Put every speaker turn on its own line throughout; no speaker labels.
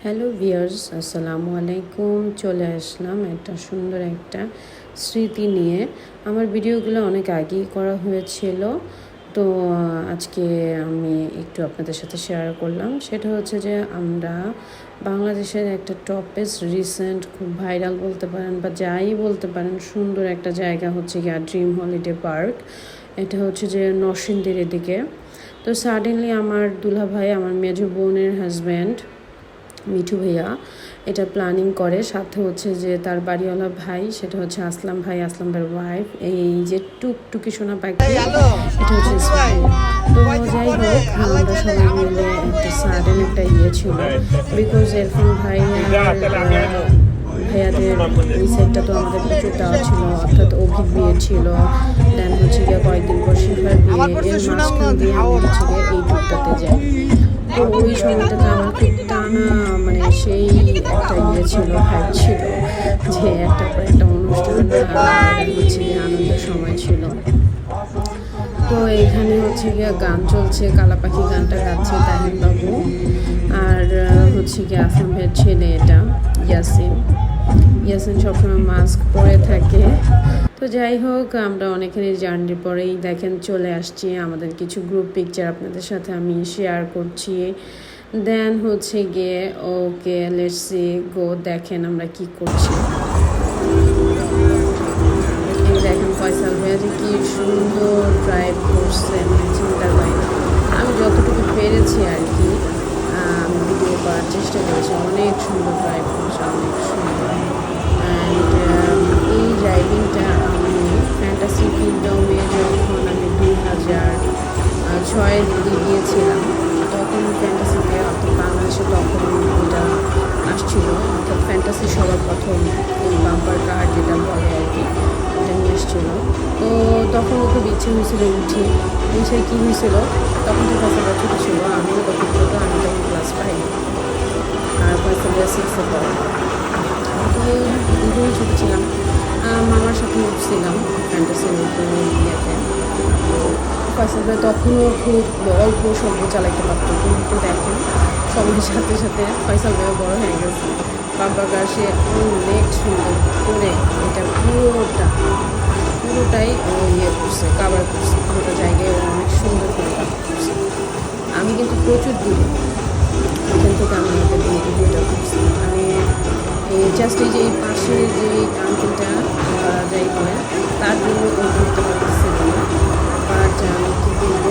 Hello viewers, আসসালামু আলাইকুম। চলে আসলাম একটা সুন্দর একটা স্মৃতি নিয়ে। আমার ভিডিওগুলো অনেক আগেই করা হয়েছিল, তো আজকে আমি একটু আপনাদের সাথে শেয়ার করলাম। সেটা হচ্ছে যে আমরা বাংলাদেশের একটা টপেস্ট রিসেন্ট খুব ভাইরাল বলতে পারেন বা যাই বলতে পারেন, সুন্দর একটা জায়গা হচ্ছে গিয়ে ড্রিম হলিডে পার্ক। এটা হচ্ছে যে নরসিংদীর এদিকে। তো সাডেনলি আমার দুলা ভাই, আমার মেজো বোনের হাজব্যান্ড মিঠু ভাইয়া এটা প্ল্যানিং করে। সাথে হচ্ছে যে তার বাড়িওয়ালা ভাই, সেটা হচ্ছে আসলাম ভাই, আসলাম ভাইয়ের ওয়াইফ। এই যে টুকটুকি সোনা পাখি, এটা হচ্ছে ইসমাইল। তো যাই হোক, আমরা সবাই মিলে একটা সাডেন একটা ছিল, বিকজ এরফান ভাইয়াদের এই সাইডটা তো আমাদের প্রচুর দেওয়া ছিল, অর্থাৎ অভিক বিয়ে ছিল, দেন হচ্ছে গিয়ে কয়েকদিন পর শিফার বিয়ে। এর মাঝখান দিয়ে আমি হচ্ছে গিয়ে এই টুকটাতে যাই। তো ওই সময়টাতে আমার খুব টানা, মানে সেই একটা ছিল, ভাইব ছিল যে একটা পর একটা অনুষ্ঠান হচ্ছে গিয়ে আনন্দের সময় ছিল। তো এখানে হচ্ছে গিয়ে গান চলছে, কালা পাখি গানটা গাচ্ছে তাহিম বাবু, আর হচ্ছে গিয়ে আসাম ভাইয়ের ছেলে এটা ইয়াসিন। ইয়াসিন সবসময় মাস্ক পরে থাকে। তো যাই হোক, আমরা অনেকখানি জার্নির পরেই দেখেন চলে আসছি। আমাদের কিছু গ্রুপ পিকচার আপনাদের সাথে আমি শেয়ার করছি। দেন হচ্ছে গিয়ে ওকে, লেটস সি গো, দেখেন আমরা কি করছি। এই দেখেন ফয়সাল ভাইয়া যে কি সুন্দর ড্রাইভ করছে, চিন্তার বাইরে। আমি যতটুকু পেরেছি আর কি আমি ভিডিও করার চেষ্টা করেছি। অনেক সুন্দর ড্রাইভ করছে, অনেক সুন্দর। অ্যান্ড এই ড্রাইভিংটা আমি ফ্যান্টাসি কিংডমে যখন আমি 2006 গিয়েছিলাম, তখন ফ্যান্টাসিতে, অর্থাৎ বাংলাদেশে তখন এটা আসছিল, অর্থাৎ ফ্যান্টাসি সবার প্রথম এই বাম্পার কার যেটা বলে আর কি, এটা নিয়ে এসেছিল। তো তখন খুব ইচ্ছে হয়েছিল উঠে কী হয়েছিল, তখন তো ফসলটা ছোটো ছিল, আমিও তখন ছোটো, আমি তখন ক্লাস 5 আর ফসলটা 6-এ পড়ে। তো দুটোই ছোটো ছিলাম, মামার সাথে উঠছিলাম ফ্যান্টাসির উপরে ইয়েতে। ফসলটা তখনও খুব অল্প স্বল্প চালাইতে পারতো, কিন্তু দেখেন সময়ের সাথে সাথে ফয়সাল ভাইও বড় হয়ে গেছে। বাম্পার কার সে অনেক সুন্দর করে এটা পুরোটাই ও করছে, কাভার করছে পুরোটা জায়গায়, ও অনেক সুন্দর করে কাভার করছে। আমি কিন্তু প্রচুর দূরে এখান থেকে আমি ভিডিওটা করছি, মানে জাস্ট এই যে এই পাশের যে আঙ্কেলটা যাই বলেন, তার জন্য ও ঘুরতে পারতেছিল না। বাট আমি কী বলবো,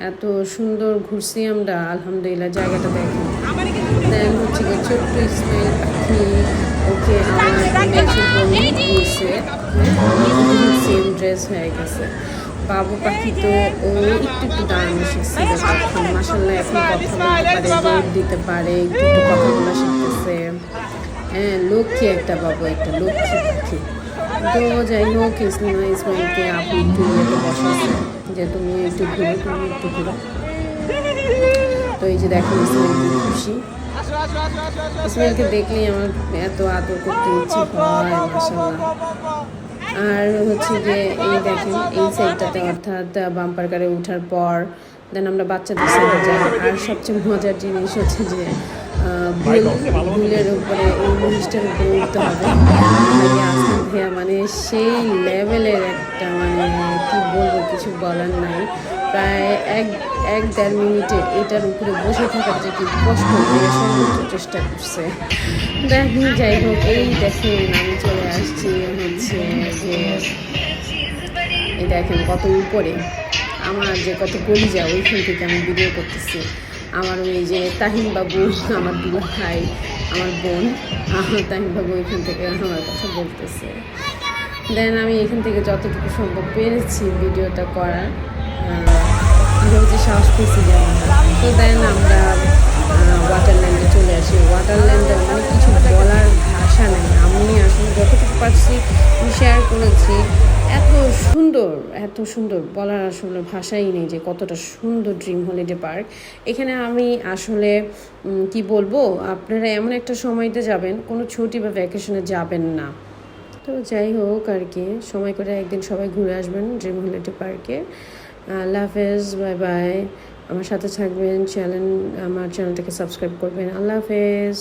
এত সুন্দর ঘুরছি আমরা, আলহামদুলিল্লাহ। জায়গাটা দেখেন। দেন হচ্ছে গিয়ে ছোট্ট ইসমাইল পাখি, ওকে আমার মেয়ের বলছে, সেম ড্রেস হয়ে গেছে। বাবু পাখি তো ও একটু দাঁড়ানো শিখছে তখন, মাসাল্লাহ এখন কথা বলতে পারে, দৌড় দিতে পারে, একটু কথা বলা শিখতেছে। হ্যাঁ, লক্ষ্মী একটা বাবু, একটা লক্ষ্মী পাখি। তো যাই হোক, ইসমাইলকে আপনি একটু ইয়েতে বসাচ্ছে যে তুমি একটু ঘুরো। তো এই যে দেখেন ইসমাইল খুব খুশি। ইসমাইলকে দেখলেই আমার এত আদর করতে ইচ্ছে হয়, মাশাআল্লাহ। আর হচ্ছে যে এই দেখেন এই সাইডটাতে, অর্থাৎ বাম্পার কারে ওঠার পর দেন আমরা বাচ্চাদের সাইডে যাই। আর সবচেয়ে মজার জিনিস হচ্ছে যে ভুলের উপরে, এই মহিষটার উপরে উঠতে হবে। আসলাম ভাইয়া মানে সেই লেভেলের একটা, মানে কি বলবো, কিছু বলার নাই। প্রায় 1-1.5 মিনিটে এটার উপরে বসে থাকার যে কি কষ্ট, সর্বোচ্চ চেষ্টা করছে। দেখি, যাই হোক, এই দেখেন আমি চলে আসছি হচ্ছে যে এই দেখেন কত উপরে, আমার যে কত কলিজা, ওইখান থেকে আমি ভিডিও করতেছি। আমার ওই যে তাহিম বাবু, আমার দুলা ভাই, আমার বোন, তাহিম বাবু ওইখান থেকে আমার কথা বলতেছে। দেন আমি এখান থেকে যতটুকু সম্ভব পেরেছি ভিডিওটা করার, যে সাহস পেয়েছি যেমন। তো দেন আমরা ওয়াটারল্যান্ডে চলে আসি। ওয়াটারল্যান্ডে মানে কিছু বলার ভাষা নেই, আমি আসলে যতটুকু পারছি আমি শেয়ার করেছি। এত সুন্দর বলার আসলে ভাষাই নেই যে কতটা সুন্দর ড্রিম হলিডে পার্ক। এখানে আমি আসলে কি বলবো, আপনারা এমন একটা সময়তে যাবেন, কোনো ছুটি বা ভ্যাকেশনে যাবেন না। তো যাই হোক আর কি, সময় করে একদিন সবাই ঘুরে আসবেন ড্রিম হলিডে পার্কে। আল্লাহ হাফেজ, বাই বাই। আমার সাথে থাকবেন, আমার চ্যানেলটাকে সাবস্ক্রাইব করবেন। আল্লাহ হাফেজ।